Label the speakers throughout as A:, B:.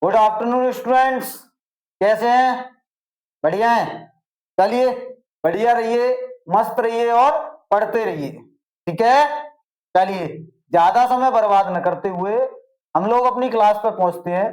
A: Good afternoon students, कैसे हैं? बढ़िया हैं। चलिए, बढ़िया रहिए, मस्त रहिए और पढ़ते रहिए, ठीक है। चलिए, ज्यादा समय बर्बाद न करते हुए हम लोग अपनी क्लास पर पहुंचते हैं।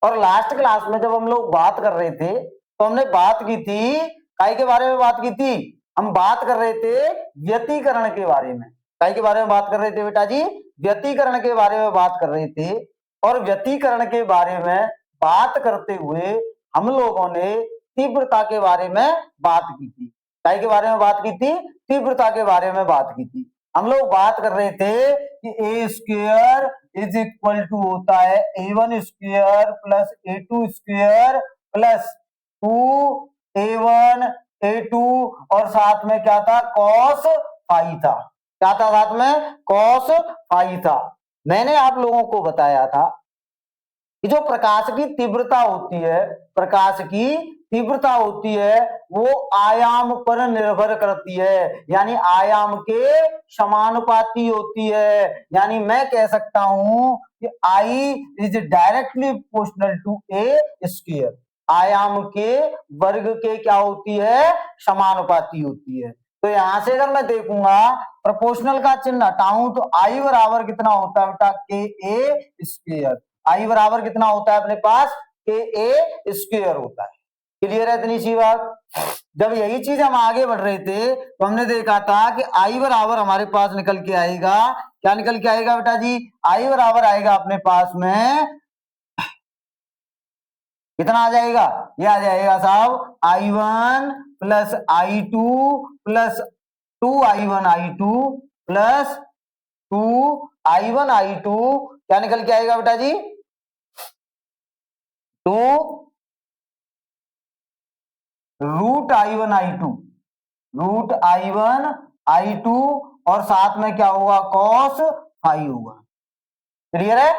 A: और लास्ट क्लास में जब हम लोग बात कर रहे थे तो हमने बात की थी काय के बारे में बात की थी। हम बात कर रहे थे व्यतिकरण के बारे में। काय के बारे में बात कर रहे थे बेटा जी? व्यतिकरण के बारे में बात कर रहे थे। और व्यतिकरण के बारे में बात करते हुए हम लोगों ने तीव्रता के बारे में बात की थी। काय के बारे में बात की थी? तीव्रता के बारे में बात की थी। हम लोग बात कर रहे थे कि ए स्क्वेयर इज इक्वल टू होता है a1 square plus a2 square plus 2a1 a2 और साथ में क्या था? कॉस फाई था। क्या था साथ में? कॉस फाई था। मैंने आप लोगों को बताया था कि जो प्रकाश की तीव्रता होती है, प्रकाश की तीव्रता होती है वो आयाम पर निर्भर करती है, यानी आयाम के समानुपाती होती है। यानी मैं कह सकता हूं कि I is directly proportional to A square. आयाम के वर्ग के क्या होती है? समानुपाती होती है। तो यहां से अगर मैं देखूंगा प्रोपोर्शनल का चिन्ह हटाऊं तो आई बराबर कितना होता है बेटा? के ए स्क्वायर। आई बराबर कितना होता है अपने पास? के ए स्क्वायर होता है। क्लियर है इतनी सी बात? जब यही चीज हम आगे बढ़ रहे थे तो हमने देखा था कि आई बराबर हमारे पास निकल के आएगा, क्या निकल के आएगा बेटा जी? आई बराबर आएगा अपने पास में कितना आ जाएगा? ये आ जाएगा साहब I1 plus I2 plus 2I1I2 plus 2I1I2 क्या निकल के आएगा बेटा जी? 2 रूट I1I2, रूट I1I2 और साथ में क्या होगा? कॉस फाई होगा। क्लियर है?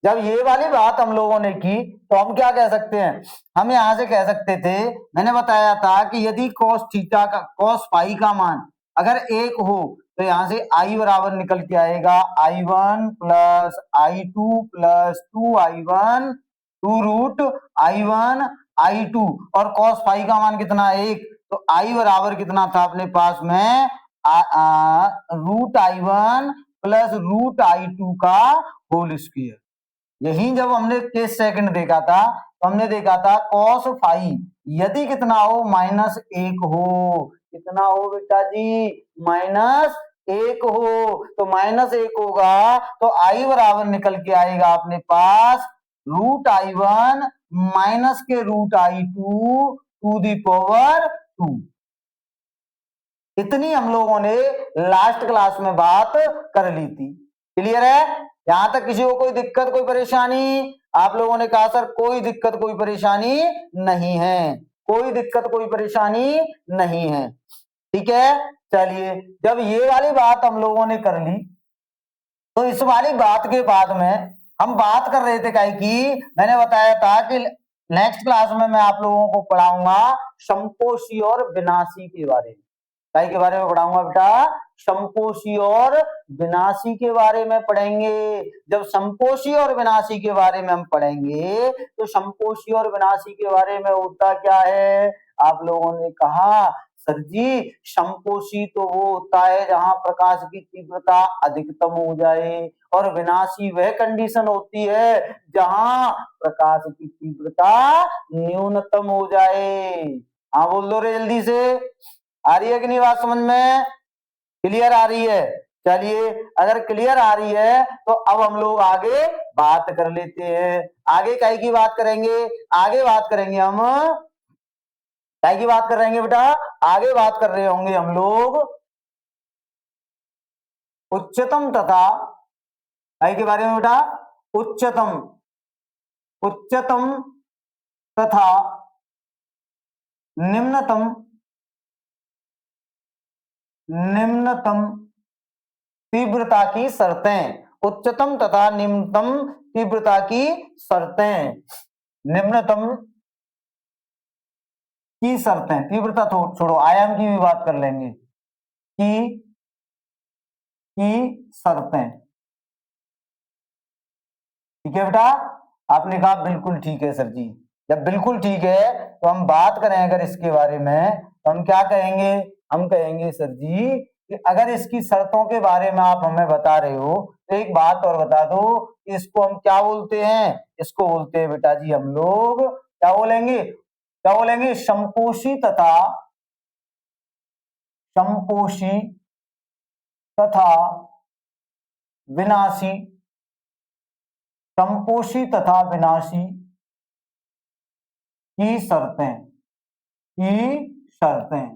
A: जब ये वाली बात हम लोगों ने की तो हम क्या कह सकते हैं? हम यहां से कह सकते थे, मैंने बताया था कि यदि कॉस थीटा का, कॉस फाई का मान अगर 1 हो तो यहां से आई बराबर निकल के आएगा I1 plus I2 plus 2I1, 2 root I1 I2 और कॉस फाई का मान कितना? 1। तो आई बराबर कितना था अपने पास में? Root I1 plus root I2 का होल स्क्वायर। यही जब हमने केस सेकंड देखा था तो हमने देखा था कॉस फाई यदि कितना हो? -1 हो। कितना हो बेटा जी? -1 हो। तो -1 होगा तो आई बराबर निकल के आएगा अपने पास रूट I1 माइनस के root I2 to the power 2। इतनी हम लोगों ने लास्ट क्लास में बात कर ली थी। क्लियर है? यहां तक किसी को कोई दिक्कत, कोई परेशानी? आप लोगों ने कहा सर कोई दिक्कत कोई परेशानी नहीं है, कोई दिक्कत कोई परेशानी नहीं है, ठीक है। चलिए, जब ये वाली बात हम लोगों ने कर ली तो इस वाली बात के बाद में हम बात कर रहे थे क्या कि मैंने बताया था कि नेक्स्ट क्लास में मैं आप लोगों को पढ़ाऊंगा समपोषी और विनाशी के बारे में। काय के बारे में पढ़ाऊंगा बेटा? समपोषी और विनाशी के बारे में पढ़ेंगे। जब समपोषी और विनाशी के बारे में हम पढ़ेंगे तो समपोषी और विनाशी के बारे में होता क्या है? आप लोगों ने कहा सर जी समपोषी तो वो होता है जहां प्रकाश की तीव्रता अधिकतम हो जाए, और विनाशी वह कंडीशन होती है जहां प्रकाश की तीव्रता न्यूनतम हो जाए। हाँ बोल दो रे जल्दी से, आ रही है कि नहीं बात समझ में? क्लियर आ रही है? चलिए, अगर क्लियर आ रही है तो अब हम लोग आगे बात कर लेते हैं। आगे काय की बात करेंगे? आगे बात करेंगे हम काय की बात कर रहे हैं बेटा? आगे बात कर रहे होंगे हम लोग उच्चतम तथा काय के बारे में बेटा? उच्चतम, उच्चतम तथा निम्नतम, निम्नतम तीव्रता की शर्तें। उच्चतम तथा निम्नतम तीव्रता की शर्तें। निम्नतम की शर्तें, तीव्रता छोड़ो, आयाम की भी बात कर लेंगे। की शर्तें, ठीक है बेटा। आपने कहा बिल्कुल ठीक है सर जी। जब बिल्कुल ठीक है तो हम बात करें अगर इसके बारे में तो हम क्या कहेंगे, हम कहेंगे सर जी कि अगर इसकी शर्तों के बारे में आप हमें बता रहे हो तो एक बात और बता दो, इसको हम क्या बोलते हैं, इसको बोलते हैं बेटा जी हम लोग क्या बोलेंगे, क्या बोलेंगे, समपोषी तथा समपोषी तथा विनाशी, समपोषी तथा विनाशी की शर्तें, की शर्तें,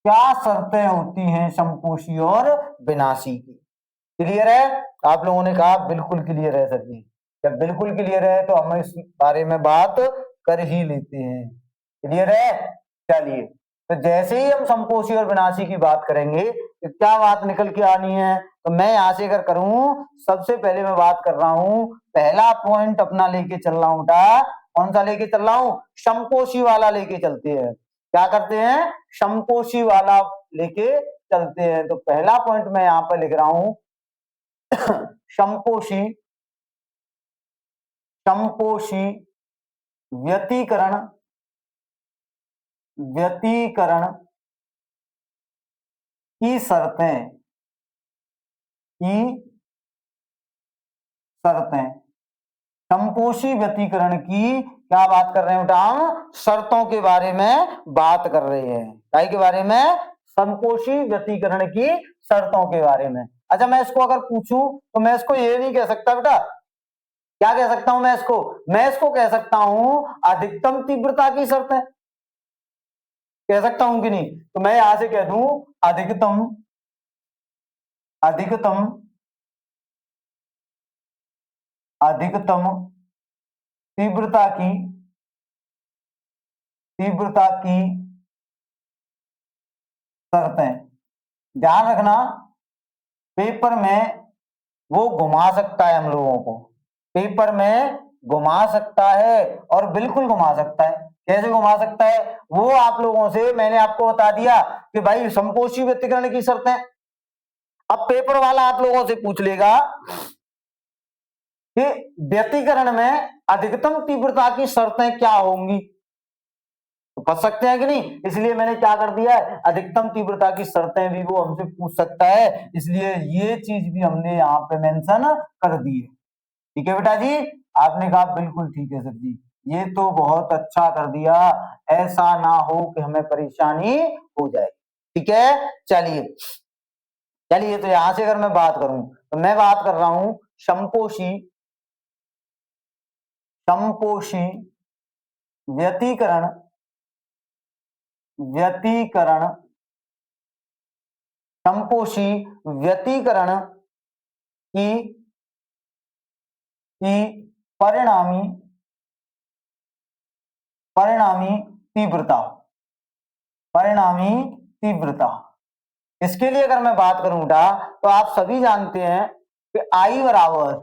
A: क्या शर्तें होती हैं समपोषी और विनाशी की। क्लियर है? आप लोगों ने कहा बिल्कुल क्लियर है सर जी। जब बिल्कुल क्लियर है तो हम इस बारे में बात कर ही लेते हैं। क्लियर है? चलिए, तो जैसे ही हम समपोषी और विनाशी की बात करेंगे तो क्या बात निकल के आनी है, तो मैं यहां से अगर करूं, सबसे पहले मैं बात कर रहा हूं, पहला पॉइंट अपना लेके चल रहा हूं बेटा, कौन सा लेके चल रहा हूं, समपोषी वाला लेके चलते हैं। क्या करते हैं, समपोषी वाला लेके चलते हैं। तो पहला पॉइंट मैं यहां पर लिख रहा हूं समपोषी, समपोषी व्यतिकरण, व्यतिकरण की शर्तें, की शर्तें, समपोषी व्यतिकरण की क्या बात कर रहे हैं बेटा, हम शर्तों के बारे में बात कर रहे हैं। काय के बारे में, समपोषी व्यतिकरण की शर्तों के बारे में। अच्छा, मैं इसको अगर पूछूं तो मैं इसको ये नहीं कह सकता बेटा, क्या कह सकता हूं मैं इसको, मैं इसको कह सकता हूं अधिकतम तीव्रता की शर्तें, कह सकता हूं कि नहीं। तो मैं यहां से कह दूं अधिकतम, अधिकतम, अधिकतम तीव्रता की, तीव्रता की शर्तें। ध्यान रखना, पेपर में वो घुमा सकता है हम लोगों को, पेपर में घुमा सकता है और बिल्कुल घुमा सकता है। कैसे घुमा सकता है, वो आप लोगों से मैंने आपको बता दिया कि भाई समपोषी व्यतिकरण की शर्तें। अब पेपर वाला आप लोगों से पूछ लेगा कि व्यतिकरण में अधिकतम तीव्रता की शर्तें क्या होंगी, तो फंस सकते हैं कि नहीं। इसलिए मैंने क्या कर दिया है, अधिकतम तीव्रता की शर्तें भी वो हमसे पूछ सकता है, इसलिए ये चीज भी हमने यहाँ पे मेंशन कर दी है। ठीक है बेटा जी, आपने कहा बिल्कुल ठीक है सर जी, ये तो बहुत अच्छा कर दिया, ऐसा ना हो कि हमें परेशानी हो जाए। ठीक है, चलिए चलिए, तो यहां से अगर मैं बात करूं तो मैं बात कर रहा हूं समपोषी, समपोषी व्यतिकरण, व्यतिकरण, समपोषी व्यतिकरण की परिणामी, परिणामी तीव्रता, परिणामी तीव्रता। इसके लिए अगर मैं बात करूं बेटा तो आप सभी जानते हैं कि I बराबर,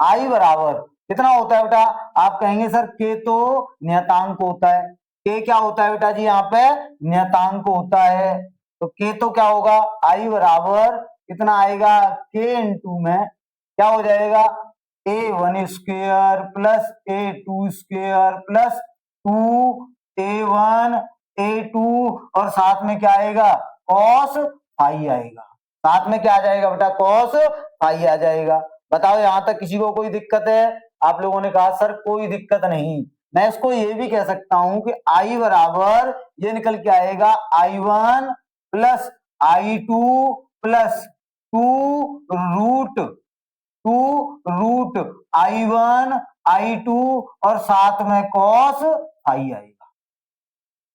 A: I बराबर कितना होता है बेटा, आप कहेंगे सर के तो नियतांक होता है, के क्या होता है बेटा जी, यहाँ पे नियतांक होता है। तो के तो क्या होगा, I बराबर कितना आएगा, के इंटू में क्या हो जाएगा, A1 square plus A2 square plus 2A1 A2 और साथ में क्या आएगा, कॉस फाई आएगा। साथ में क्या आ जाएगा बेटा, कॉस फाई आ जाएगा। बताओ यहां तक किसी को कोई दिक्कत है, आप लोगों ने कहा सर कोई दिक्कत नहीं। मैं इसको ये भी कह सकता हूं कि I बराबर ये निकल के आएगा I1 plus I2 plus 2 root I1 I2 और साथ में कॉस फाई आएगा।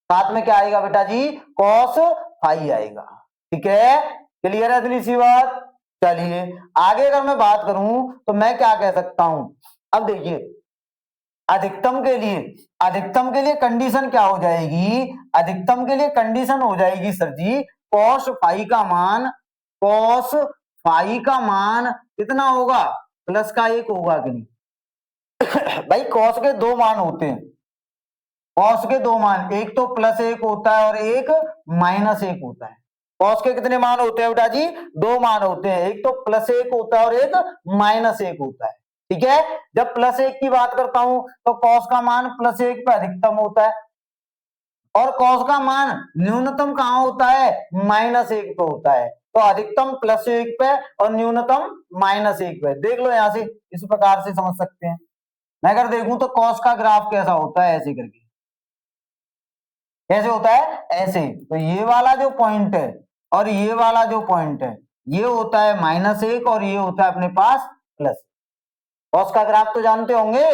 A: साथ में क्या आएगा बेटा जी, कॉस फाई आएगा। ठीक है, क्लियर है इतनी सी बात। चलिए आगे अगर मैं बात करूं तो मैं क्या कह सकता हूं, अब देखिए अधिकतम के लिए, अधिकतम के लिए कंडीशन क्या हो जाएगी, अधिकतम के लिए कंडीशन हो जाएगी सर जी कॉस फाई का मान, कॉस फाई का मान कितना होगा, प्लस का 1 होगा कि नहीं भाई कॉस के दो मान होते हैं, कॉस के दो मान, एक तो +1 होता है और एक -1 होता है। कॉस के कितने मान होते हैं बेटा जी, दो मान होते हैं, एक तो +1 होता है और एक -1 होता है। ठीक है। जब +1 की बात करता हूं तो कॉस का मान +1 पे अधिकतम होता है और कॉस का मान न्यूनतम कहां होता है, -1 पे होता है। तो अधिकतम +1 पे और न्यूनतम -1 पे। देख लो यहां से, इस प्रकार से समझ सकते हैं। मैं अगर देखूं तो कॉस का ग्राफ कैसा होता है, ऐसे करके कैसे होता है, ऐसे। तो ये वाला जो पॉइंट है और ये वाला जो पॉइंट है, ये होता है -1 और ये होता है अपने पास प्लस। कॉस का ग्राफ तो जानते होंगे,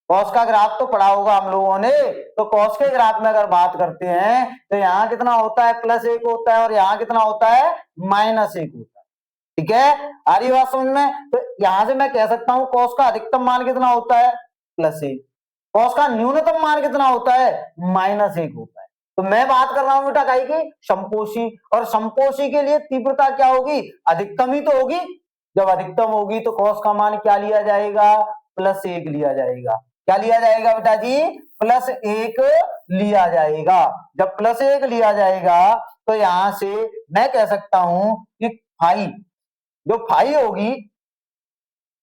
A: कॉस का ग्राफ तो पढ़ा होगा हम लोगों ने। तो कॉस के ग्राफ में अगर बात करते हैं तो यहाँ कितना होता है, +1 होता है और यहाँ कितना होता है, -1 होता है। ठीक है, आ रही बात समझ में। तो यहां से मैं कह सकता हूं कॉस का अधिकतम मान कितना होता है, +1। कॉस का न्यूनतम मान कितना होता है, -1 होता है। तो मैं बात कर रहा हूं बेटा काई की, समपोषी। और समपोषी के लिए तीव्रता क्या होगी, अधिकतम ही तो होगी। जब अधिकतम होगी तो कॉस का मान क्या लिया जाएगा, +1 लिया जाएगा। क्या लिया जाएगा बेटा जी, +1 लिया जाएगा। जब +1 लिया जाएगा तो यहां से मैं कह सकता हूं कि फाई, जो फाई होगी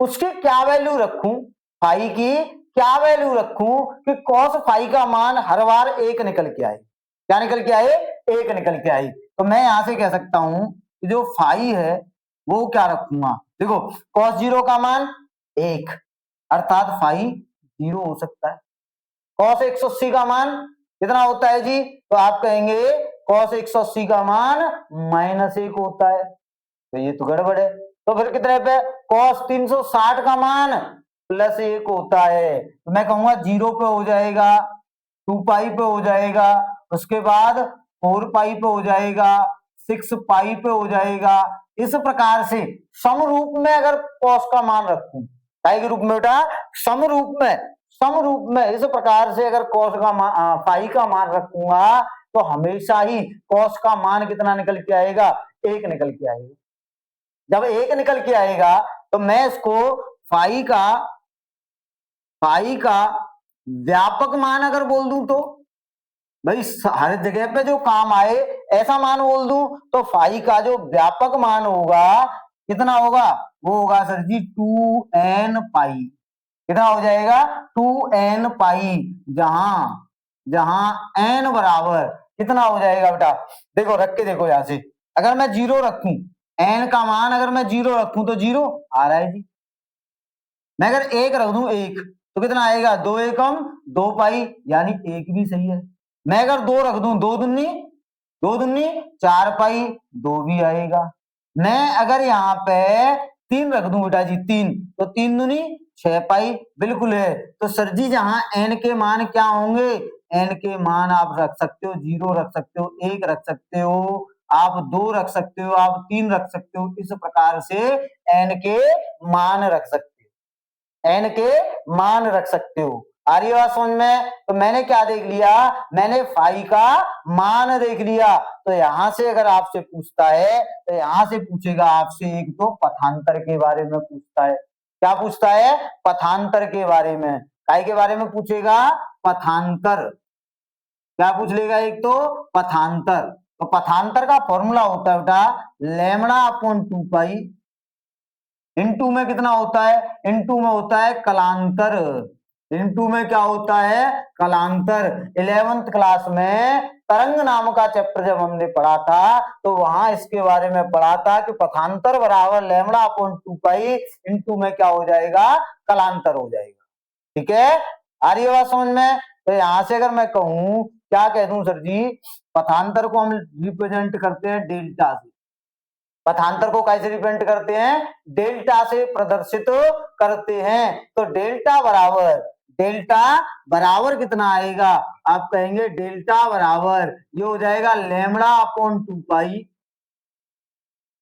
A: उसकी क्या वैल्यू रखूं, फाई की क्या वैल्यू रखूं कि कॉस फाई का मान हर बार 1 निकल के आए। क्या निकल के आए, 1 निकल के आए। तो मैं यहां से कह सकता हूं कि जो फाई है वो क्या रखूंगा, देखो cos 0 का मान 1, अर्थात फाई 0 हो सकता है। cos 180 का मान कितना होता है जी, तो आप कहेंगे cos 180 का मान -1 होता है। तो ये तो गड़बड़ है। तो फिर कितने पे, cos 360 का मान +1 होता है। तो मैं कहूंगा 0 पे हो जाएगा, 2 पाई पे हो जाएगा, उसके बाद 4 पाई पे हो जाएगा, 6 पाई पे हो जाएगा। इस प्रकार से समरूप में अगर cos का मान रखूं, पाई के रूप में बेटा, समरूप में इस प्रकार से अगर cos का मान, पाई का मान रखूंगा तो हमेशा ही cos का मान कितना निकल के आएगा, 1 निकल के आएगा। जब 1 निकल के आएगा तो मैं इसको फाई का व्यापक मान अगर बोल दूं, तो भाई हर जगह पे जो काम आए ऐसा मान बोल दूं, तो फाई का जो व्यापक मान होगा कितना होगा, वो होगा सर जी 2n पाई। कितना हो जाएगा, 2n पाई। जहां n बराबर कितना हो जाएगा बेटा, देखो रख के देखो यहां से, अगर मैं 0 रखूं, n का मान अगर मैं 0 रखूं तो 0 आ रहा है जी। मैं अगर 1 रख दूं, 1 तो कितना आएगा, 2 एकम 2 पाई, यानी 1 भी सही है। मैं अगर 2 रख दूं, 2 दूनी 4 पाई, 2 भी आएगा। मैं अगर यहाँ पे 3 रख दूं बेटा जी, 3 तो 3 दूनी 6 पाई, बिल्कुल है। तो सर जी जहां n के मान क्या होंगे, n के मान आप रख सकते हो 0 रख सकते हो, 1 रख सकते हो, आप 2 रख सकते हो, आप 3 रख सकते हो। इस प्रकार से n के मान रख सकते हो, n के मान रख सकते हो। आ रही बात समझ में। तो मैंने क्या देख लिया, मैंने फाई का मान देख लिया। तो यहां से अगर आपसे पूछता है तो यहां से पूछेगा आपसे, एक तो पथांतर के बारे में पूछता है। क्या पूछता है, पथांतर के बारे में। काय के बारे में पूछेगा, पथांतर। क्या पूछ लेगा, एक तो पथांतर। तो पथांतर का फॉर्मूला होता है बेटा λ/2 पाई, इनटू में कितना होता है, इनटू में होता है कलांतर। इनटू में क्या होता है, कलांतर। 11th क्लास में तरंग नाम का चैप्टर जब हमने पढ़ा था तो वहां इसके बारे में पढ़ा था कि पथांतर बराबर λ/2 पाई, इनटू में क्या हो जाएगा, कलांतर हो जाएगा। ठीक है, आ रही है बात समझ में। तो यहां से अगर मैं कहूं, क्या कह दूं सर जी, पथांतर को हम रिप्रेजेंट करते हैं डेल्टा से। पथांतर को कैसे रिप्रेजेंट करते हैं, डेल्टा से प्रदर्शित करते हैं। तो डेल्टा बराबर कितना आएगा, आप कहेंगे डेल्टा बराबर ये हो जाएगा λ/2 पाई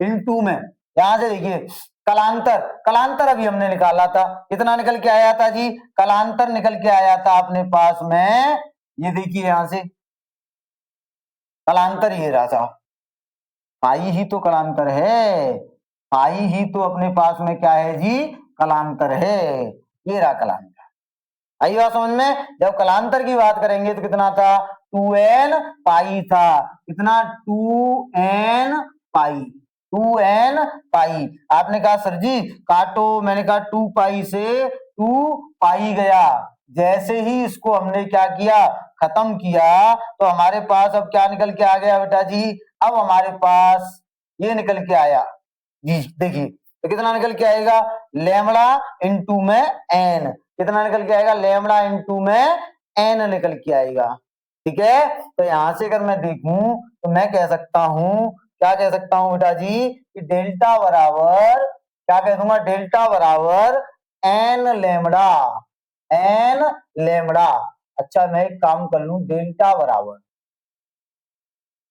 A: इनटू में, यहां से देखिए कलांतर अभी हमने निकाला था, कितना निकल के आया था जी, कलांतर निकल के आया था अपने पास में, ये देखिए यहां से कलांतर ये रहा था, फाई ही तो कलांतर है, फाई ही तो अपने पास में क्या है जी, कलांतर है। ये रहा कलांतर। आई बात समझ में। जब कलांतर की बात करेंगे तो कितना था, 2n पाई था, कितना 2n पाई। 2n पाई। आपने कहा सर जी काटो, मैंने कहा 2 पाई से 2 पाई गया। जैसे ही इसको हमने क्या किया, खत्म किया, तो हमारे पास अब क्या निकल के आ गया बेटा जी, अब हमारे पास ये निकल के आया जी। देखिए तो कितना निकल के आएगा, लेमड़ा इंटू में एन, कितना निकल के आएगा, लेमड़ा इंटू में एन निकल के आएगा। ठीक है, तो यहां से अगर मैं देखूं तो मैं कह सकता हूं, क्या कह सकता हूं बेटा जी, कि डेल्टा बराबर, क्या कह दूंगा, डेल्टा बराबर एन लेमड़ा, एन लेमड़ा। अच्छा मैं एक काम कर लूं, डेल्टा बराबर,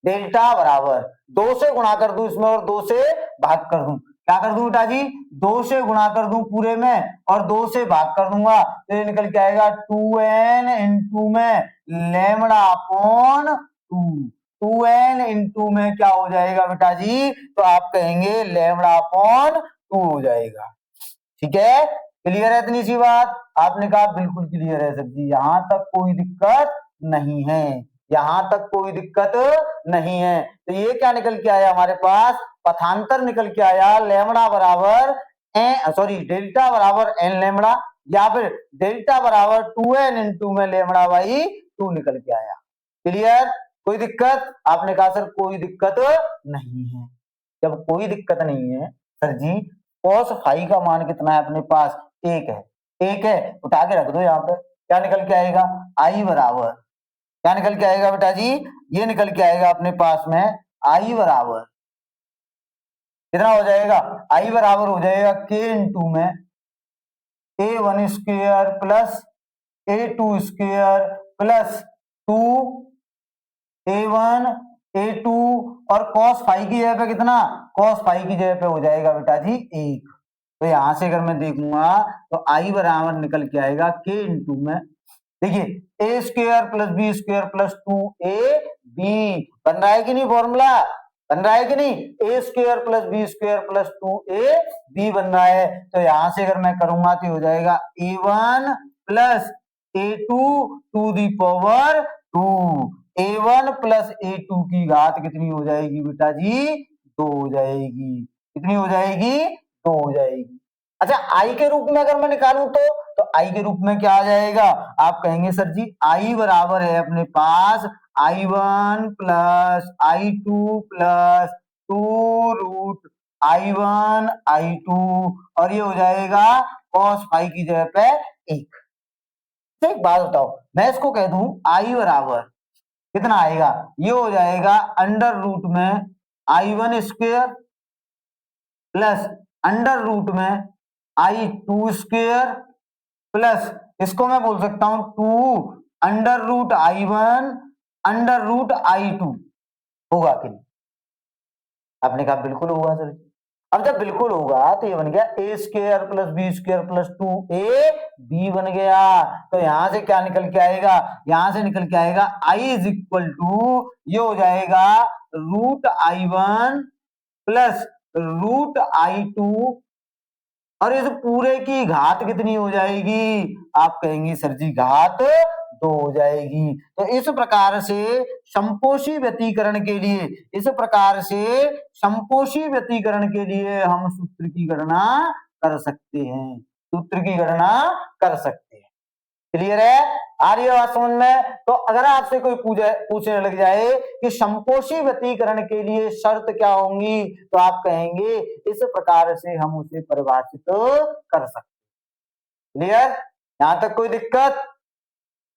A: डेल्टा बराबर 2 से गुणा कर दूं इसमें और 2 से भाग कर दूं। क्या कर दूं बेटा जी, 2 से गुणा कर दूं पूरे में और 2 से भाग कर दूंगा, तो ये निकल के आएगा 2n इंटू में लेमड़ा अपॉन 2। 2n इंटू में क्या हो जाएगा बेटा जी, तो आप कहेंगे लेमड़ा अपॉन 2 हो जाएगा। ठीक है, क्लियर है इतनी सी बात? आपने कहा बिल्कुल क्लियर है सर जी, यहां तक कोई दिक्कत नहीं है, यहां तक कोई दिक्कत नहीं है। तो ये क्या निकल के आया हमारे पास, पथांतर निकल के आया, लेमड़ा बराबर डेल्टा बराबर एन लेमड़ा, या फिर डेल्टा बराबर 2n इंटू में लेमड़ा बाई 2 निकल के आया। क्लियर, कोई दिक्कत? आपने कहा सर कोई दिक्कत नहीं है। जब कोई दिक्कत नहीं है सर जी, cos फाई का मान कितना है अपने पास, 1 है, 1 है, उठा के रख दो यहाँ पे, क्या निकल के आएगा, आई बराबर, क्या निकल के आएगा बेटा जी, ये निकल के आएगा अपने पास में आई बराबर कितना हो जाएगा, आई बराबर हो जाएगा k इंटू में a1 square plus a2 square plus 2 a1 a2 और cos फाई की जगह पे कितना, cos फाई की जगह पे हो जाएगा बेटा जी 1। तो यहां से अगर मैं देखूंगा तो आई बराबर निकल के आएगा k इंटू में, देखिए A square plus B square plus 2ab बन रहा है कि नहीं, फॉर्मूला बन रहा है कि नहीं, A square plus B square plus 2ab बन रहा है। तो यहां से अगर मैं करूंगा तो हो जाएगा a1 plus a2 to the power 2, a1 plus a2 की घात कितनी हो जाएगी बेटा जी, 2 हो जाएगी, कितनी हो जाएगी, 2 हो जाएगी। अच्छा आई के रूप में अगर मैं निकालूं तो आई के रूप में क्या आ जाएगा, आप कहेंगे सर जी आई बराबर है अपने पास i1 plus i2 plus 2 root i1 i2 और ये हो जाएगा cos फाई की जगह पे 1। एक बात बताओ, मैं इसको कह दूं आई बराबर कितना आएगा, ये हो जाएगा अंडर रूट में i1 square plus under root में i2 स्क्वेयर प्लस इसको मैं बोल सकता हूं 2 under root i1 under root i2। होगा कि नहीं, आपने कहा बिल्कुल होगा सर। अब जब बिल्कुल होगा तो ये बन गया A square plus B square plus 2ab बन गया। तो यहां से क्या निकल के आएगा, यहां से निकल के आएगा आई इज इक्वल टू, ये हो जाएगा root i1 plus root i2 और इस पूरे की घात कितनी हो जाएगी, आप कहेंगे सर जी घात 2 हो जाएगी। तो इस प्रकार से संपोषी व्यतीकरण के लिए, इस प्रकार से संपोषी व्यतीकरण के लिए हम सूत्र की गणना कर सकते हैं, सूत्र की गणना कर सकते हैं। क्लियर है, आ रही है बात समझ में? तो अगर आपसे कोई पूछने लग जाए कि संपोषी व्यतीकरण के लिए शर्त क्या होंगी, तो आप कहेंगे इस प्रकार से हम उसे परिभाषित कर सकते। क्लियर, यहां तक कोई दिक्कत?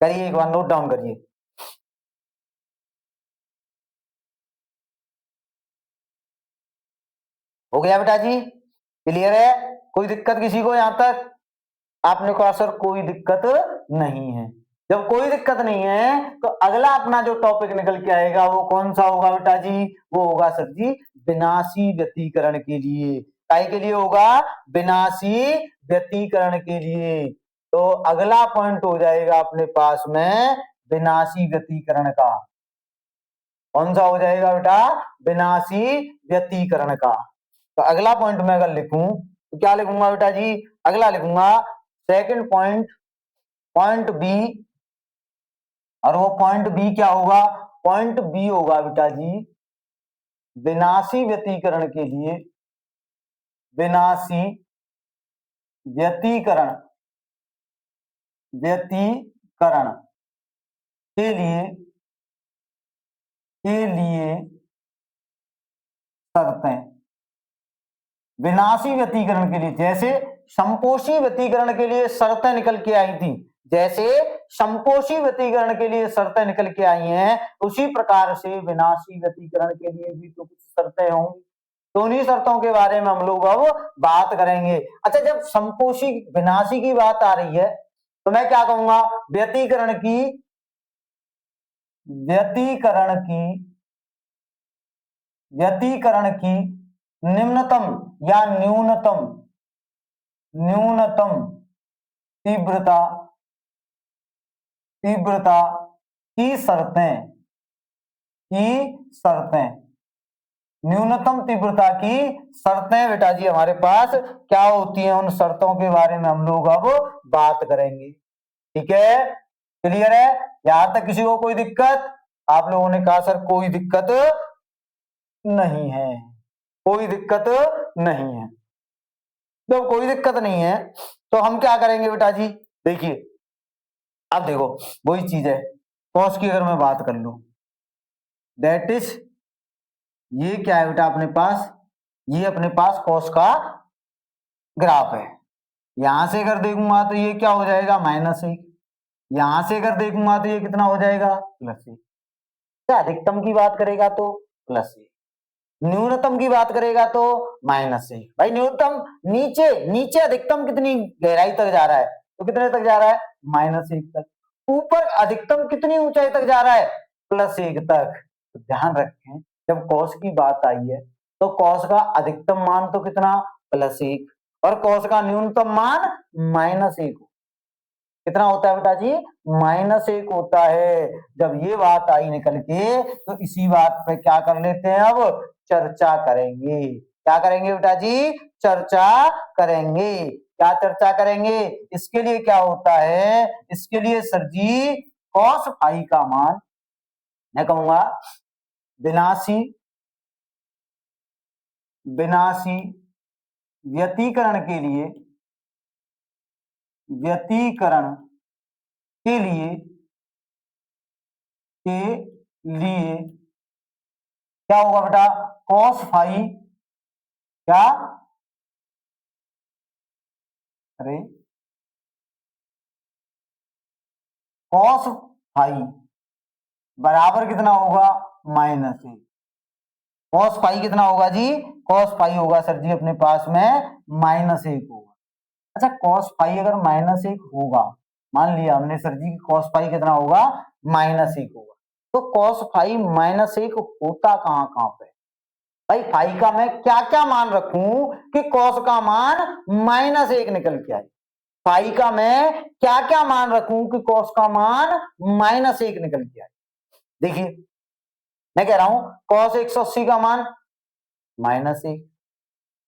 A: करिए एक बार नोट डाउन करिए। हो गया बेटा जी, क्लियर है, कोई दिक्कत किसी को यहां तक? आपने कहा सर कोई दिक्कत नहीं है। जब कोई दिक्कत नहीं है तो अगला अपना जो टॉपिक निकल के आएगा वो कौन सा होगा बेटा जी, वो होगा सर जी विनाशी व्यतीकरण के लिए। काय के लिए होगा, विनाशी व्यतीकरण के लिए। तो अगला पॉइंट हो जाएगा अपने पास में विनाशी व्यतीकरण का। कौन सा हो जाएगा बेटा, विनाशी व्यतीकरण का। तो अगला पॉइंट में अगर लिखूं तो क्या लिखूंगा बेटा जी, अगला लिखूंगा सेकंड पॉइंट, पॉइंट बी। और वो पॉइंट बी क्या होगा, पॉइंट बी होगा बेटा जी विनाशी व्यतीकरण के लिए, विनाशी व्यतीकरण व्यतीकरण के लिए शर्तें, विनाशी व्यतीकरण के लिए, जैसे संपोषी व्यतीकरण के लिए शर्तें निकल के आई थी, जैसे संपोषी व्यतीकरण के लिए शर्तें निकल के आई हैं, उसी प्रकार से विनाशी व्यतीकरण के लिए भी तो कुछ शर्तें होंगी। तो उन्हीं शर्तों के बारे में हम लोग अब बात करेंगे। अच्छा, जब संपोषी विनाशी की बात आ रही है तो मैं क्या कहूंगा, व्यतीकरण की निम्नतम या न्यूनतम तीव्रता की शर्तें, न्यूनतम तीव्रता की शर्तें बेटा जी हमारे पास क्या होती हैं, उन शर्तों के बारे में हम लोग अब बात करेंगे। ठीक है, क्लियर है? यहां तक किसी को कोई दिक्कत? आप लोगों ने कहा सर कोई दिक्कत नहीं है, कोई दिक्कत नहीं है। जब कोई दिक्कत नहीं है तो हम क्या करेंगे बेटा जी, देखिए अब देखो वही चीज है, कॉस की अगर मैं बात कर लूं, दैट इज, ये क्या है बेटा अपने पास, ये अपने पास कॉस का ग्राफ है। यहां से अगर देखूंगा तो ये क्या हो जाएगा, -1, यहां से अगर देखूंगा तो ये कितना हो जाएगा, +1। अधिकतम की बात करेगा तो +1, न्यूनतम की बात करेगा तो -1। भाई न्यूनतम नीचे नीचे अधिकतम कितनी गहराई तक जा रहा है, तो कितने तक जा रहा है, -1 तक। ऊपर अधिकतम कितनी ऊंचाई तक जा रहा है, +1 तक। तो ध्यान रखें जब कॉस की बात आई है तो कॉस का अधिकतम मान तो कितना, +1, और कॉस का न्यूनतम मान -1 कितना होता है बेटा जी, -1 होता है। जब ये बात आई निकल के तो इसी बात पे क्या कर लेते हैं, अब चर्चा करेंगे। क्या करेंगे बेटा जी, चर्चा करेंगे। क्या चर्चा करेंगे, इसके लिए क्या होता है, इसके लिए सर जी कॉस फाई का मान, मैं कहूंगा विनाशी व्यतीकरण के लिए क्या होगा बेटा, कॉस फाई, क्या, अरे कॉस फाई बराबर कितना होगा, -1। कॉस फाई कितना होगा जी, कॉस फाई होगा सर जी अपने पास में -1 होगा। अच्छा, कॉस फाई अगर -1 होगा, मान लिया हमने सर जी कॉस फाई कितना होगा, -1 होगा, तो कॉस फाई -1 होता कहां कहां पे, भाई फाई का मैं क्या क्या मान रखूं कि कॉस का मान -1 निकल के आए, फाई का मैं क्या क्या मान रखूं कि कॉस का मान -1 निकल के आए। देखिए मैं कह रहा हूं कॉस 180 का मान -1,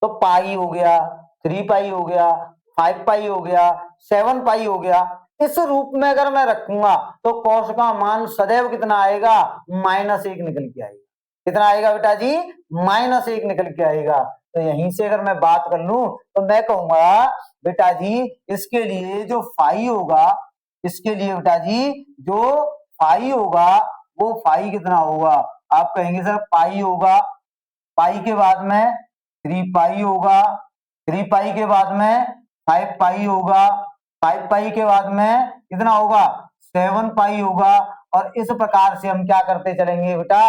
A: तो पाई हो गया, 3 पाई हो गया, 5 पाई हो गया, 7 पाई हो गया। इस रूप में अगर मैं रखूंगा तो कॉस का मान सदैव कितना आएगा, -1 निकल के आएगा। कितना आएगा बेटा जी, -1 निकल के आएगा। तो यहीं से अगर मैं बात कर लूं तो मैं कहूंगा बेटा जी इसके लिए जो फाई होगा, इसके लिए बेटा जी जो फाई होगा वो फाई कितना होगा, आप कहेंगे सर पाई होगा, पाई के बाद में 3 पाई होगा, 3 पाई के बाद में 5 पाई होगा, 5 पाई के बाद में कितना होगा, 7 पाई होगा। और इस प्रकार से हम क्या करते चलेंगे बेटा,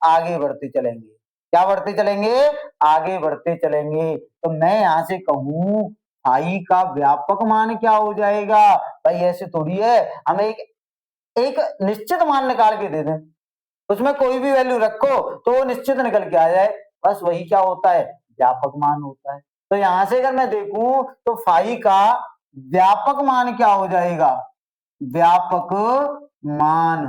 A: आगे बढ़ते चलेंगे। क्या बढ़ते चलेंगे, आगे बढ़ते चलेंगे। तो मैं यहां से कहूं फाई का व्यापक मान क्या हो जाएगा, भाई ऐसे थोड़ी है हम एक निश्चित मान निकाल के दे दें, उसमें कोई भी वैल्यू रखो तो वो निश्चित निकल के आ जाए, बस वही क्या होता है, व्यापक मान होता है। तो यहां से अगर मैं देखूं तो फाई का व्यापक मान क्या हो जाएगा, व्यापक मान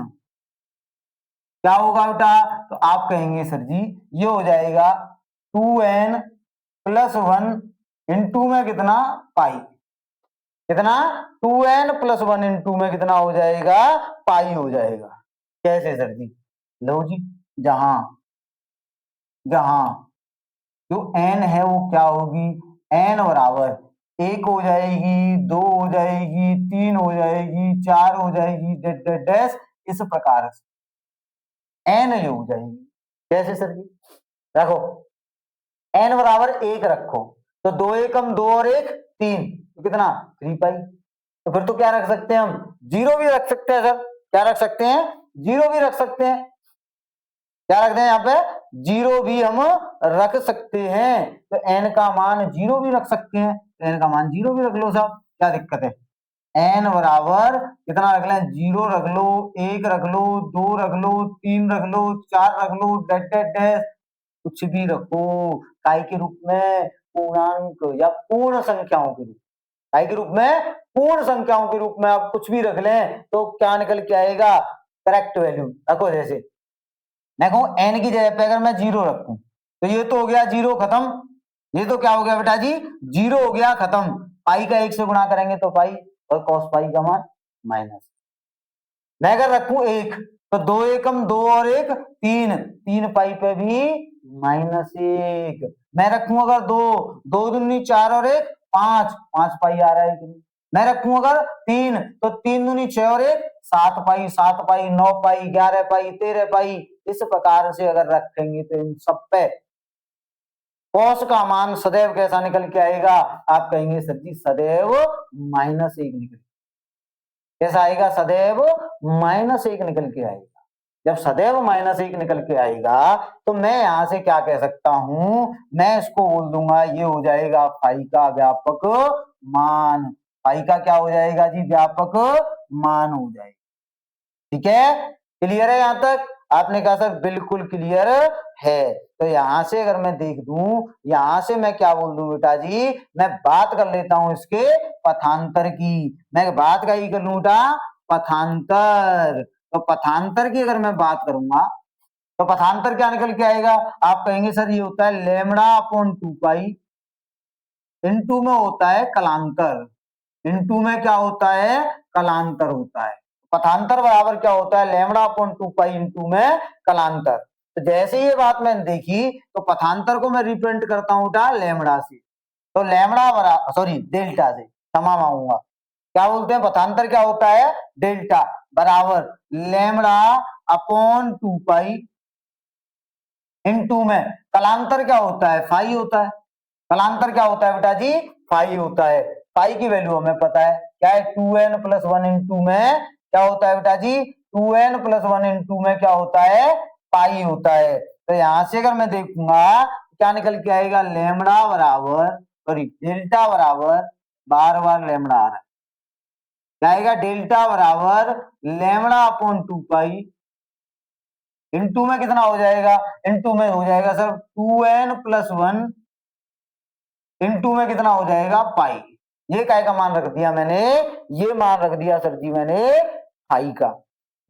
A: क्या होगा बेटा, तो आप कहेंगे सर जी ये हो जाएगा 2n+1 इंटू में कितना, पाई, कितना 2n+1 इंटू में कितना हो जाएगा, पाई हो जाएगा। कैसे सर जी, लो जी, जहां जहां जो n है वो क्या होगी, n बराबर 1 हो जाएगी, 2 हो जाएगी, 3 हो जाएगी, 4 हो जाएगी, डैश इस प्रकार से n ये हो जाएगी। कैसे सर जी, रखो n बराबर 1 रखो तो 2 एकम 2 और 1 3, तो कितना 3 पाई। तो फिर तो क्या रख सकते हैं हम, 0 भी रख सकते हैं सर, क्या रख सकते हैं, 0 भी रख सकते हैं, क्या रखते हैं यहाँ पे 0 भी हम रख सकते हैं। तो n का मान 0 भी रख सकते हैं, तो n का मान 0 भी रख लो साहब, क्या दिक्कत है। n बराबर कितना रख लें, 0 रख लो, 1 रख लो, 2 रख लो, 3 रख लो, 4 रख लो, डैश कुछ भी रखो, काय के रूप में, पूर्णांक या पूर्ण संख्याओं के रूप, काय के रूप में, पूर्ण संख्याओं के रूप में आप कुछ भी रख लें तो क्या निकल के आएगा, करेक्ट वैल्यू। रखो जैसे मैं कहूं n की जगह पे अगर मैं 0 रखूं तो ये तो हो गया 0 खत्म, ये तो क्या हो गया बेटा जी 0 हो गया खत्म, पाई का 1 से गुणा करेंगे तो पाई और कॉस पाई का मान माइनस। मैं अगर रखूं 1 तो 2 एकम 2 और 1 3, 3 पाई पे भी -1। मैं रखूं अगर 2, 2 दूनी 4 और 1 5, 5 पाई आ रहा है। मैं रखूं अगर 3 तो 3 दूनी 6 और 1 7 पाई, 7 पाई 9 पाई 11 पाई 13 पाई। इस प्रकार से अगर रखेंगे तो इन सब पे कॉस का मान सदैव कैसा निकल के आएगा, आप कहेंगे सर जी सदैव -1 निकल, कैसा आएगा, सदैव -1 निकल के आएगा। जब सदैव -1 निकल के आएगा तो मैं यहां से क्या कह सकता हूं, मैं इसको बोल दूंगा ये हो जाएगा फाई का व्यापक मान, फाई का क्या हो जाएगा जी, व्यापक मान हो जाएगा। ठीक है, क्लियर है यहां तक, आपने कहा सर बिल्कुल क्लियर है। तो यहां से अगर मैं देख दूं, यहां से मैं क्या बोल दूं बेटा जी, मैं बात कर लेता हूं इसके पथांतर की, मैं बात का ही कर लूं बेटा पथांतर। तो पथांतर की अगर मैं बात करूंगा तो पथांतर क्या निकल के आएगा, आप कहेंगे सर ये होता है लेमड़ा अपॉन 2 पाई, इनटू में होता है कलांतर, इनटू में क्या होता है, कलांतर होता है। पथांतर बराबर क्या होता है, लेमड़ा अपॉन 2 पाई इनटू में कलांतर। तो जैसे ये बात मैंने देखी तो पथांतर को मैं रिप्रेजेंट करता हूं क्या, लेमड़ा से, तो लेमड़ा बराबर सॉरी डेल्टा से, क्षमा मांगूंगा, क्या बोलते हैं पथांतर क्या होता है, डेल्टा बराबर लेमड़ा अपॉन 2 पाई इनटू में कलांतर क्या होता है, फाई होता है। कलांतर क्या होता है बेटा जी, फाई होता है। फाई की वैल्यू हमें पता है क्या है, 2n प्लस 1 इंटू में क्या होता है बेटा जी, 2n प्लस 1 इंटू में क्या होता है, पाई होता है। तो यहां से अगर मैं देखूंगा क्या निकल के आएगा, लेमड़ा बराबर सॉरी डेल्टा बराबर, बार बार लेमड़ा आ रहा है, क्या आएगा, डेल्टा बराबर लेमड़ा अपॉन 2 पाई इनटू में कितना हो जाएगा, इनटू में हो जाएगा सर 2n प्लस 1 इनटू में कितना हो जाएगा, पाई। ये काय का मान रख दिया मैंने, ये मान रख दिया सर जी मैंने फाई का।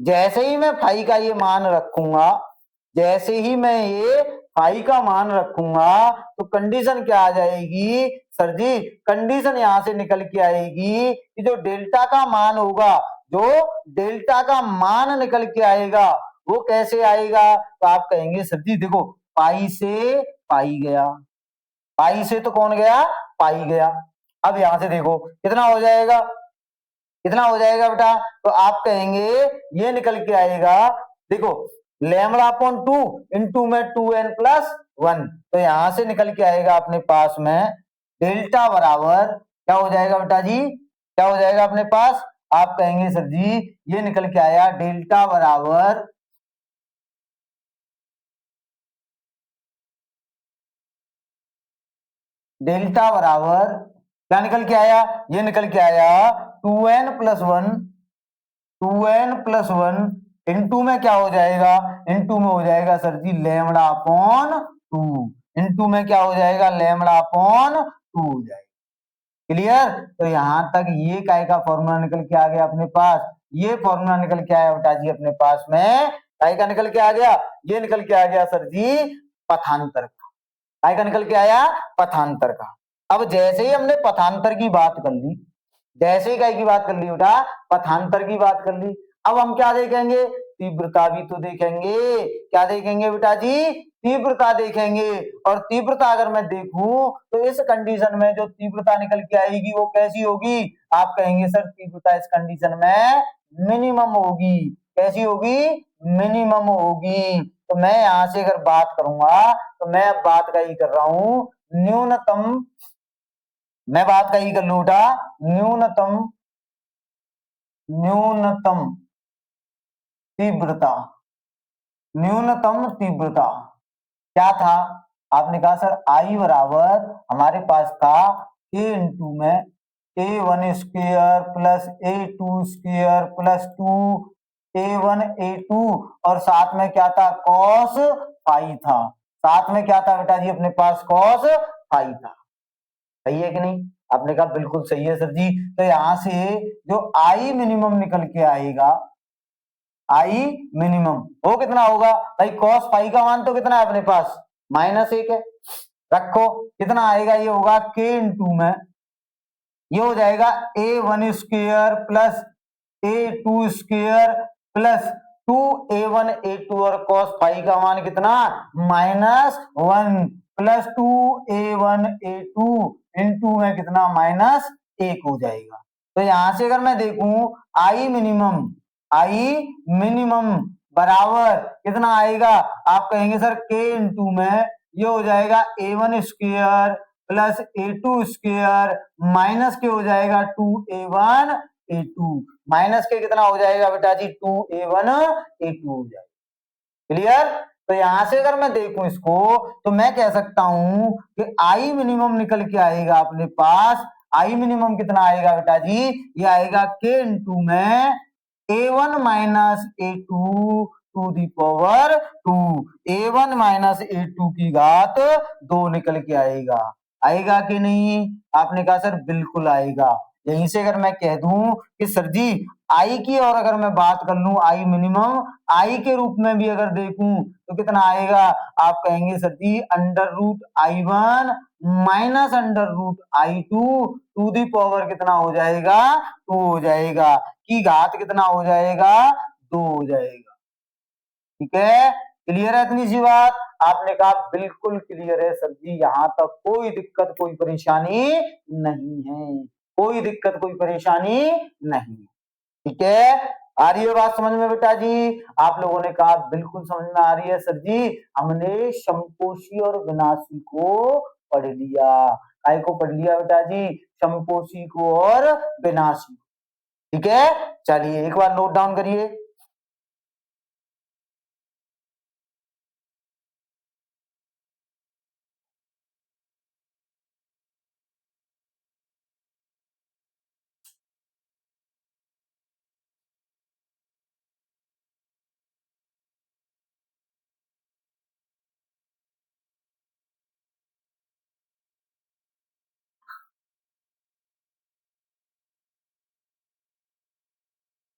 A: जैसे ही मैं फाई का ये मान रखूंगा, जैसे ही मैं ये फाई का मान रखूंगा तो कंडीशन क्या आ जाएगी सर जी, कंडीशन यहां से निकल के आएगी कि जो डेल्टा का मान होगा, जो डेल्टा का मान निकल के आएगा वो कैसे आएगा, तो आप कहेंगे सर जी देखो पाई से पाई गया, पाई से तो कौन गया, पाई गया। अब यहां से देखो कितना हो जाएगा, कितना हो जाएगा बेटा, तो आप कहेंगे ये निकल के आएगा, देखो लेमड़ा अपॉन 2 इंटू में 2n प्लस 1, तो यहां से निकल के आएगा अपने पास में डेल्टा बराबर क्या हो जाएगा बेटा जी, क्या हो जाएगा अपने पास, आप कहेंगे सर जी ये निकल के आया डेल्टा बराबर डेल्टा बराबर क्या निकल के आया, ये निकल के आया 2n plus 1, 2n plus 1 into में क्या हो जाएगा, इंटू में हो जाएगा सर जी लेमड़ा अपॉन 2, इंटू में क्या हो जाएगा, लेमड़ा अपॉन 2 हो जाएगा। क्लियर, तो यहां तक ये काय का फॉर्मूला निकल के आ गया अपने पास, ये फॉर्मूला निकल के आया बेटा जी अपने पास में, काय का निकल के आ गया, ये निकल के आ गया सर जी पथांतर का, काय का निकल के आया, पथांतर का। अब जैसे ही हमने पथांतर की बात कर ली, जैसे ही काय की बात कर ली बेटा, पथांतर की बात कर ली, अब हम क्या देखेंगे, तीव्रता भी तो देखेंगे, क्या देखेंगे बेटा जी, तीव्रता देखेंगे, और तीव्रता अगर मैं देखूं तो इस कंडीशन में जो तीव्रता निकल के आएगी वो कैसी होगी? आप कहेंगे सर तीव्रता इस कंडीशन में मिनिमम होगी। कैसी होगी? मिनिमम होगी। तो मैं यहां से अगर बात करूंगा तो मैं अब बात का ही कर रहा हूं न्यूनतम, मैं बात का ही कर लूं बेटा न्यूनतम तीव्रता। न्यूनतम तीव्रता क्या था? आपने कहा सर आई बराबर हमारे पास था ए इंटू में A1 square plus A2 square plus 2 A1 A2, और साथ में क्या था? कॉस फाई था। साथ में क्या था बेटा जी अपने पास? कॉस फाई था। सही है कि नहीं? आपने कहा बिल्कुल सही है सर जी। तो यहां से जो आई मिनिमम निकल के आएगा, आई मिनिमम वो कितना होगा भाई? कॉस फाई का मान तो कितना है अपने पास? -1 है। रखो कितना आएगा? ये होगा k इंटू में, ये हो जाएगा A1 square plus A2 square plus 2A1 A2, और कॉस फाई का मान कितना? -1 प्लस 2A1 A2 इंटू में कितना? -1 हो जाएगा। तो यहां से अगर मैं देखूं आई मिनिमम बराबर कितना आएगा? आप कहेंगे सर k इंटू में ये हो जाएगा A1 square plus A2 square minus के हो जाएगा 2A1 A2, माइनस के कितना हो जाएगा बेटा जी? 2A1 A2 हो जाएगा। क्लियर? तो यहां से अगर मैं देखूं इसको तो मैं कह सकता हूं कि आई मिनिमम निकल के आएगा अपने पास। आई मिनिमम कितना आएगा बेटा जी? ये आएगा k इंटू में A1 minus A2 to the power 2, A1 minus A2 की घात 2 निकल के आएगा। आएगा कि नहीं? आपने कहा सर बिल्कुल आएगा। यहीं से अगर मैं कह दूं कि सर जी आई की और अगर मैं बात कर लूं आई मिनिमम, आई के रूप में भी अगर देखूं तो कितना आएगा? आप कहेंगे sir ji √I1 minus √I2 to the power कितना हो जाएगा? 2 हो जाएगा, की घात कितना हो जाएगा? 2 हो जाएगा। ठीक है? क्लियर है इतनी सी बात? आपने कहा बिल्कुल क्लियर है सर जी, यहां तक कोई दिक्कत कोई परेशानी नहीं है, कोई दिक्कत कोई परेशानी नहीं। ठीक है? आ रही है बात समझ में बेटा जी? आप लोगों ने कहा बिल्कुल समझ में आ रही है सर जी। हमने समपोषी और विनाशी को पढ़ लिया। काय को पढ़ लिया बेटा जी? समपोषी को और विनाशी। ठीक है? चलिए एक बार नोट डाउन करिए।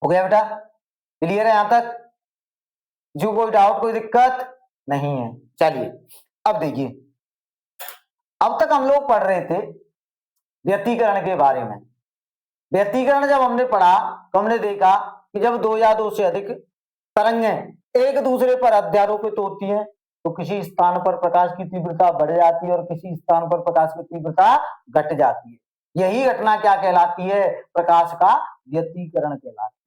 A: हो गया बेटा? क्लियर है यहां तक? जो कोई डाउट कोई दिक्कत नहीं है। चलिए अब देखिए, अब तक हम लोग पढ़ रहे थे व्यतिकरण के बारे में। व्यतिकरण जब हमने पढ़ा तो हमने देखा कि जब दो या दो से अधिक तरंगें एक दूसरे पर अध्यारोपित होती हैं तो किसी स्थान पर प्रकाश की तीव्रता बढ़ जाती है और किसी स्थान पर प्रकाश की तीव्रता घट जाती है। यही घटना क्या कहलाती है? प्रकाश का व्यतिकरण कहलाती है।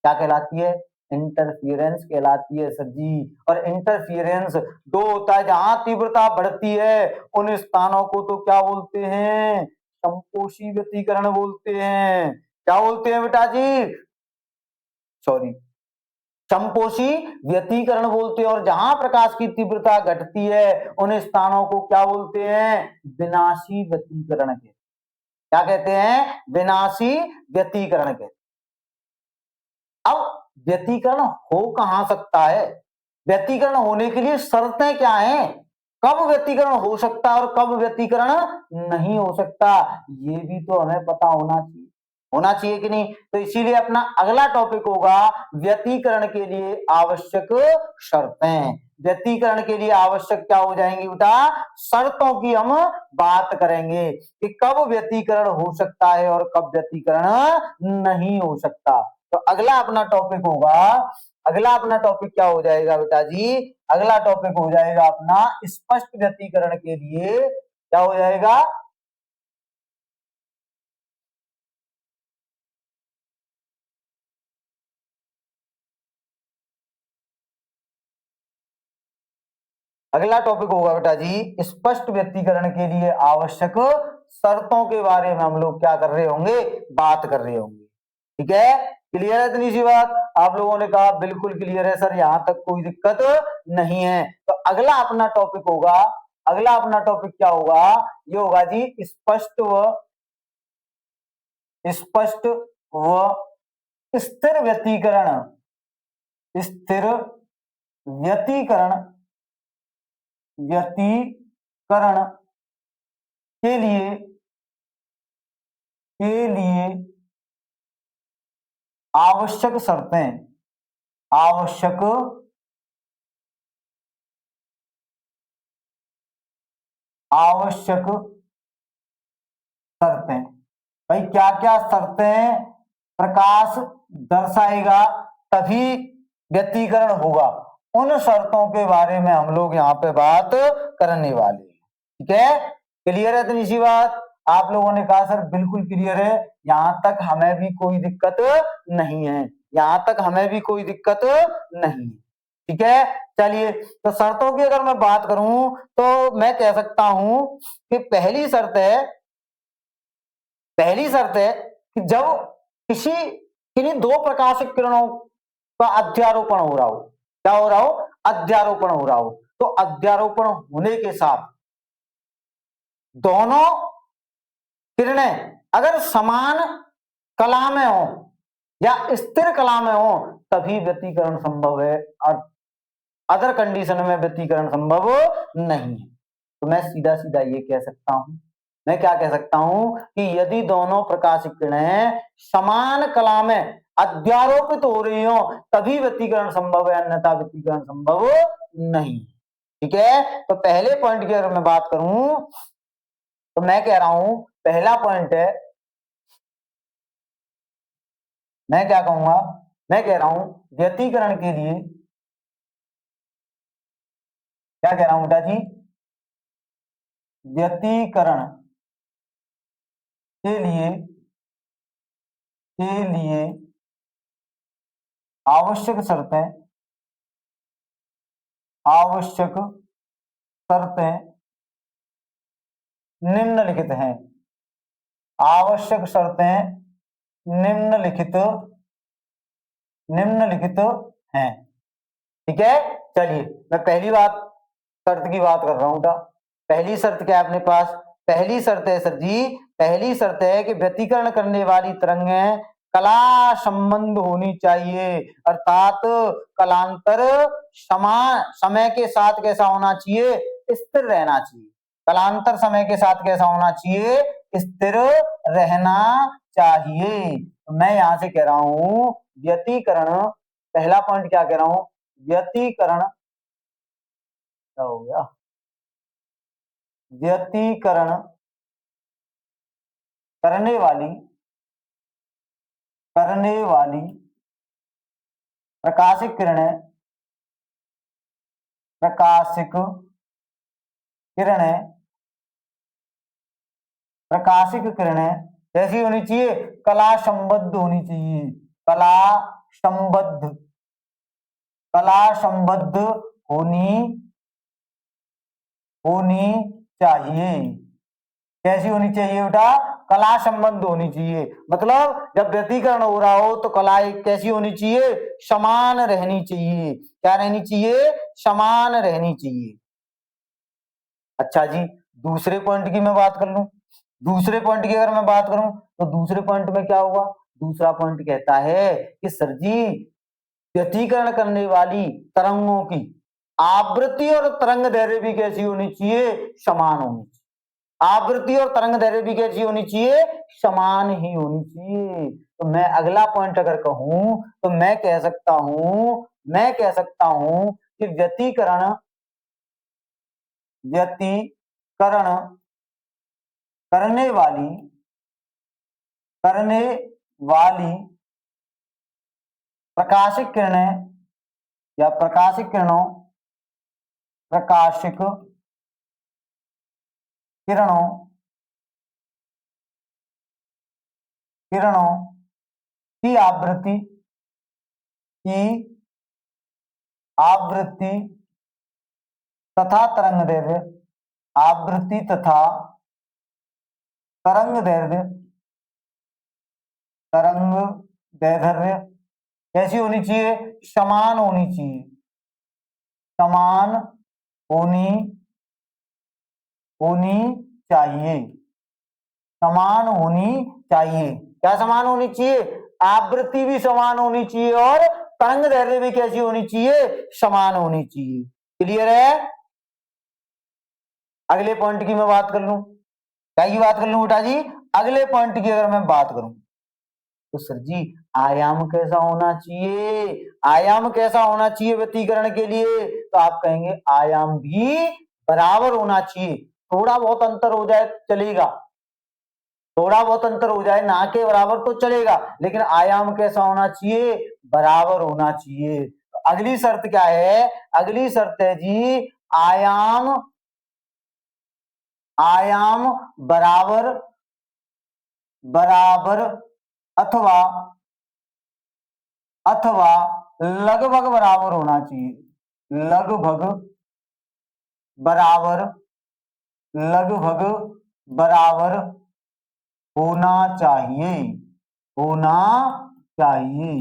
A: क्या कहलाती है? इंटरफियरेंस कहलाती है सर जी। और इंटरफियरेंस दो होता है, जहां तीव्रता बढ़ती है उन स्थानों को तो क्या बोलते हैं? समपोषी व्यतिकरण बोलते हैं। क्या बोलते हैं बेटा जी? सॉरी, समपोषी व्यतिकरण बोलते हैं। और जहां प्रकाश की तीव्रता घटती है उन स्थानों को क्या बोलते हैं? विनाशी व्यतिकरण के। क्या कहते हैं? विनाशी व्यतिकरण के। अब व्यतिकरण हो कहां सकता है? व्यतिकरण होने के लिए शर्तें क्या हैं? कब व्यतिकरण हो सकता है और कब व्यतिकरण नहीं हो सकता, ये भी तो हमें पता होना चाहिए कि नहीं? तो इसीलिए अपना अगला टॉपिक होगा व्यतिकरण के लिए आवश्यक शर्तें। व्यतिकरण के लिए आवश्यक क्या हो जाएंगी बेटा? शर्तों की हम बात करेंगे कि कब व्यतिकरण हो सकता है और कब व्यतिकरण नहीं हो सकता। तो अगला अपना टॉपिक होगा अगला अपना टॉपिक क्या हो जाएगा बेटा जी, अगला टॉपिक हो जाएगा अपना स्पष्ट व्यक्तीकरण के लिए क्या हो जाएगा, अगला टॉपिक होगा बेटा जी स्पष्ट व्यक्तीकरण के लिए आवश्यक शर्तों के बारे में हम लोग क्या कर रहे होंगे, बात कर रहे होंगे। ठीक है, क्लियर है इतनी सी बात? आप लोगों ने कहा बिल्कुल क्लियर है सर, यहां तक कोई दिक्कत नहीं है। तो अगला अपना टॉपिक होगा, अगला अपना टॉपिक क्या होगा, ये होगा जी स्पष्ट व स्थिर व्यक्तीकरण, स्थिर व्यक्तीकरण व्यक्तीकरण के लिए आवश्यक शर्तें, आवश्यक शर्तें। भाई क्या क्या शर्तें प्रकाश दर्शाएगा तभी व्यक्तीकरण होगा, उन शर्तों के बारे में हम लोग यहाँ पे बात करने वाले हैं। ठीक है, क्लियर है इतनी सी बात? आप लोगों ने कहा सर बिल्कुल क्लियर है, यहां तक हमें भी कोई दिक्कत नहीं है, यहां तक हमें भी कोई दिक्कत नहीं है। ठीक है, चलिए तो शर्तों की अगर मैं बात करूं तो मैं कह सकता हूं कि पहली शर्त है कि जब किन्हीं दो प्रकाशिक किरणों का अध्यारोपण हो रहा हो, क्या हो रहा हो, अध्यारोपण हो रहा हो, तो अध्यारोपण होने के साथ दोनों किरणें अगर समान कला में हो या स्थिर कला में हो तभी व्यक्तीकरण संभव है, और अदर कंडीशन में व्यक्तीकरण संभव नहीं है। तो मैं सीधा सीधा ये कह सकता हूं, मैं क्या कह सकता हूं कि यदि दोनों प्रकाशिक किरणें समान कला में अध्यारोपित हो रही हो तभी व्यक्तीकरण संभव है, अन्यथा व्यक्तीकरण संभव नहीं। ठीक है, तो पहले पॉइंट की अगर मैं बात करूं तो मैं कह रहा हूं पहला पॉइंट है, मैं क्या कहूंगा, मैं कह रहा हूं व्यक्तीकरण के लिए, क्या कह रहा हूं बेटा जी, व्यक्तीकरण के लिए आवश्यक शर्तें निम्नलिखित हैं, आवश्यक शर्तें निम्नलिखित हैं। ठीक है, चलिए मैं पहली बात शर्त की बात कर रहा हूं बेटा। पहली शर्त क्या है अपने पास, पहली शर्त है सर जी, पहली शर्त है कि व्यतिकरण करने वाली तरंगें कला संबंध होनी चाहिए, अर्थात कलांतर समय के साथ कैसा होना चाहिए, स्थिर रहना चाहिए। कलांतर समय के साथ कैसा होना चाहिए, स्थिर रहना चाहिए। तो मैं यहां से कह रहा हूं व्यतिकरण, पहला पॉइंट क्या कह रहा हूं, व्यतिकरण, क्या हो गया, व्यतिकरण करने वाली प्रकाशिक किरणें, प्रकाशिक किरणें प्रकाशिक किरणें कैसी होनी चाहिए, कला संबद्ध होनी चाहिए, कला संबद्ध, कला संबद्ध होनी होनी चाहिए। कैसी होनी चाहिए बेटा, कला संबंध होनी चाहिए, मतलब जब व्यतिकरण हो रहा हो तो कला कैसी होनी चाहिए, समान रहनी चाहिए। क्या रहनी चाहिए, समान रहनी चाहिए। अच्छा जी, दूसरे पॉइंट की मैं बात कर लूं, दूसरे पॉइंट की अगर मैं बात करूं तो दूसरे पॉइंट में क्या होगा, दूसरा पॉइंट कहता है कि सर जी व्यतिकरण करने वाली तरंगों की आवृत्ति और तरंग दैर्घ्य भी कैसी होनी चाहिए, समान होनी चाहिए। आवृत्ति और तरंग दैर्घ्य भी कैसी होनी चाहिए, समान ही होनी चाहिए। तो मैं अगला पॉइंट अगर कहूं तो मैं कह सकता हूं कि व्यतिकरण करने वाली प्रकाशिक किरणें या प्रकाशिक किरणों, प्रकाशिक किरणों, किरणों की आवृत्ति, की आवृत्ति तथा तरंग दैर्ध्य, आवृत्ति तथा तरंग दैर्ध्य, तरंग दैर्ध्य कैसी होनी चाहिए? समान होनी चाहिए, समान होनी होनी चाहिए, समान होनी चाहिए। क्या समान होनी चाहिए? आवृत्ति भी समान होनी चाहिए और तरंग दैर्ध्य भी कैसी होनी चाहिए? समान होनी चाहिए। क्लियर है? अगले पॉइंट की मैं बात कर लूं, क्या की बात कर लूं बेटा जी? अगले पॉइंट की अगर मैं बात करूं तो सर जी आयाम कैसा होना चाहिए? आयाम कैसा होना चाहिए व्यतीकरण के लिए? तो आप कहेंगे आयाम भी बराबर होना चाहिए। थोड़ा बहुत अंतर हो जाए चलेगा, थोड़ा बहुत अंतर हो जाए, ना के बराबर तो चलेगा, लेकिन आयाम कैसा होना चाहिए? बराबर होना चाहिए। तो अगली शर्त क्या है? अगली शर्त है जी आयाम, आयाम बराबर, बराबर अथवा, अथवा लगभग बराबर होना चाहिए, लगभग बराबर, लगभग बराबर होना चाहिए, होना चाहिए।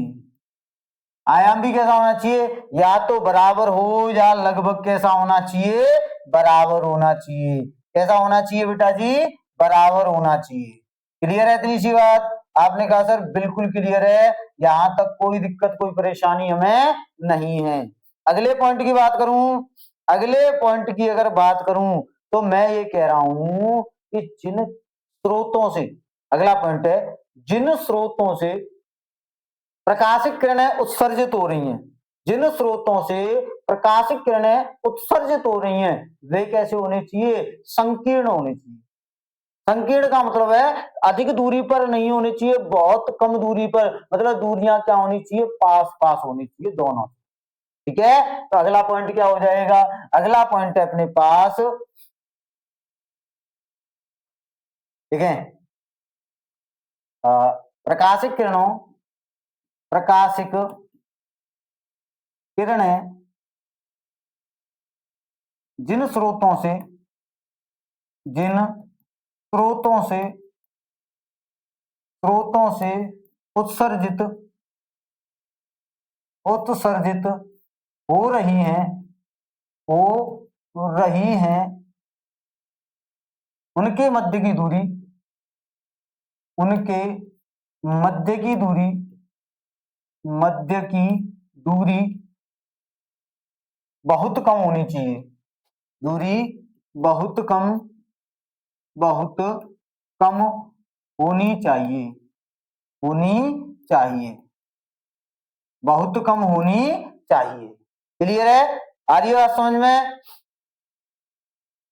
A: आयाम भी कैसा होना चाहिए? या तो बराबर हो या लगभग कैसा होना चाहिए? बराबर होना चाहिए। कैसा होना चाहिए बेटा जी? बराबर होना चाहिए। क्लियर है इतनी सी बात? आपने कहा सर बिल्कुल क्लियर है, यहां तक कोई दिक्कत कोई परेशानी हमें नहीं है। अगले पॉइंट की बात करूं, अगले पॉइंट की अगर बात करूं तो मैं ये कह रहा हूं कि जिन स्रोतों से, अगला पॉइंट है, जिन स्रोतों से प्रकाशिक किरणें उत्सर्जित हो रही हैं, जिन स्रोतों से प्रकाशिक किरणें उत्सर्जित हो रही हैं वे कैसे होने चाहिए? संकीर्ण होने चाहिए। संकीर्ण का मतलब है अधिक दूरी पर नहीं होनी चाहिए, बहुत कम दूरी पर, मतलब दूरियां क्या होनी चाहिए? पास पास होनी चाहिए दोनों। ठीक है? तो अगला पॉइंट क्या हो जाएगा? अगला पॉइंट है अपने पास, ठीक है, प्रकाशिक किरणों, प्रकाशिक किरणें जिन स्रोतों से, जिन स्रोतों से, स्रोतों से उत्सर्जित, उत्सर्जित हो रही हैं, हो रही हैं, उनके मध्य की दूरी, उनके मध्य की दूरी, मध्य की दूरी बहुत कम होनी चाहिए, दूरी बहुत कम, बहुत कम होनी चाहिए, होनी चाहिए, बहुत कम होनी चाहिए। क्लियर है? आ रही है बात समझ में?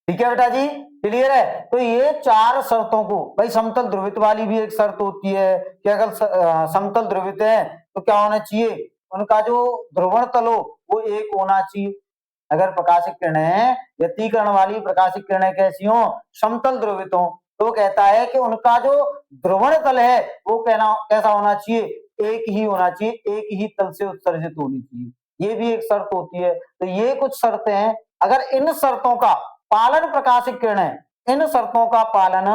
A: ठीक है बेटा जी, क्लियर है? तो ये चार शर्तों को, भाई समतल ध्रुवित वाली भी एक शर्त होती है कि अगर समतल ध्रुवित है तो क्या होना चाहिए? उनका जो ध्रुवण तल हो वो एक होना चाहिए। अगर प्रकाशिक किरणें, व्यतीकरण वाली प्रकाशिक किरणें कैसी हो? समतल ध्रुवित हो, तो कहता है कि उनका जो ध्रुवण तल है वो कहना कैसा होना चाहिए? एक ही होना चाहिए, एक ही तल से उत्सर्जित होनी चाहिए। ये भी एक शर्त होती है। तो ये कुछ शर्तें हैं, अगर इन शर्तों का पालन प्रकाशिक किरणें, इन शर्तों का पालन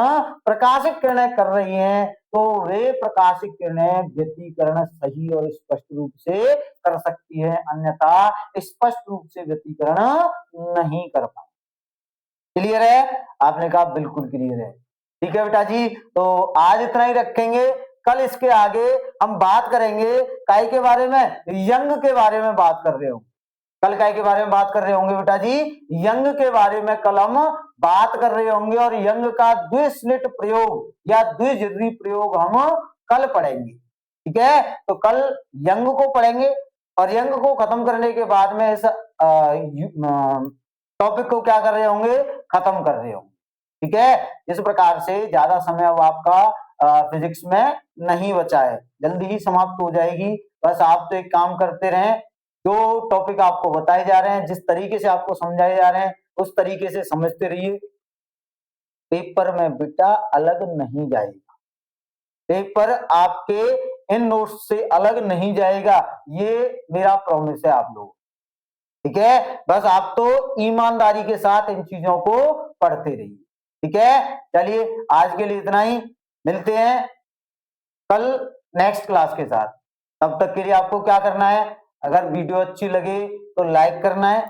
A: प्रकाशिक किरणें कर रही हैं तो वे प्रकाशिक किरणें व्यतीकरण सही और स्पष्ट रूप से कर सकती है, अन्यथा स्पष्ट रूप से व्यतीकरण नहीं कर पाए। क्लियर है? आपने कहा बिल्कुल क्लियर है। ठीक है बेटा जी, तो आज इतना ही रखेंगे। कल इसके आगे हम बात करेंगे काय के बारे में? यंग के बारे में बात कर रहे हो। कल काय के बारे में बात कर रहे होंगे बेटा जी? यंग के बारे में कल हम बात कर रहे होंगे और यंग का द्विस्लिट प्रयोग या द्विजिद्री प्रयोग हम कल पढ़ेंगे। ठीक है? तो कल यंग को पढ़ेंगे और यंग को खत्म करने के बाद में इस टॉपिक को क्या कर रहे होंगे? खत्म कर रहे होंगे। ठीक है? इस प्रकार से ज्यादा समय अब आपका फिजिक्स में नहीं बचा है, जल्दी ही समाप्त हो जाएगी। बस आप तो एक काम करते रहें, जो टॉपिक आपको बताए जा रहे हैं, जिस तरीके से आपको समझाए जा रहे हैं, उस तरीके से समझते रहिए। पेपर में बेटा अलग नहीं जाएगा, पेपर आपके इन नोट्स से अलग नहीं जाएगा, ये मेरा प्रॉमिस है आप लोग। ठीक है, बस आप तो ईमानदारी के साथ इन चीजों को पढ़ते रहिए। ठीक है, चलिए आज के लिए इतना ही, मिलते हैं कल नेक्स्ट क्लास के साथ। तब तक के लिए आपको क्या करना है, अगर वीडियो अच्छी लगे तो लाइक करना है,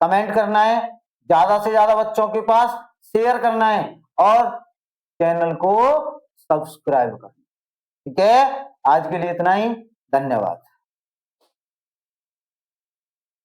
A: कमेंट करना है, ज्यादा से ज्यादा बच्चों के पास शेयर करना है और चैनल को सब्सक्राइब करना। ठीक है, आज के लिए इतना ही, धन्यवाद।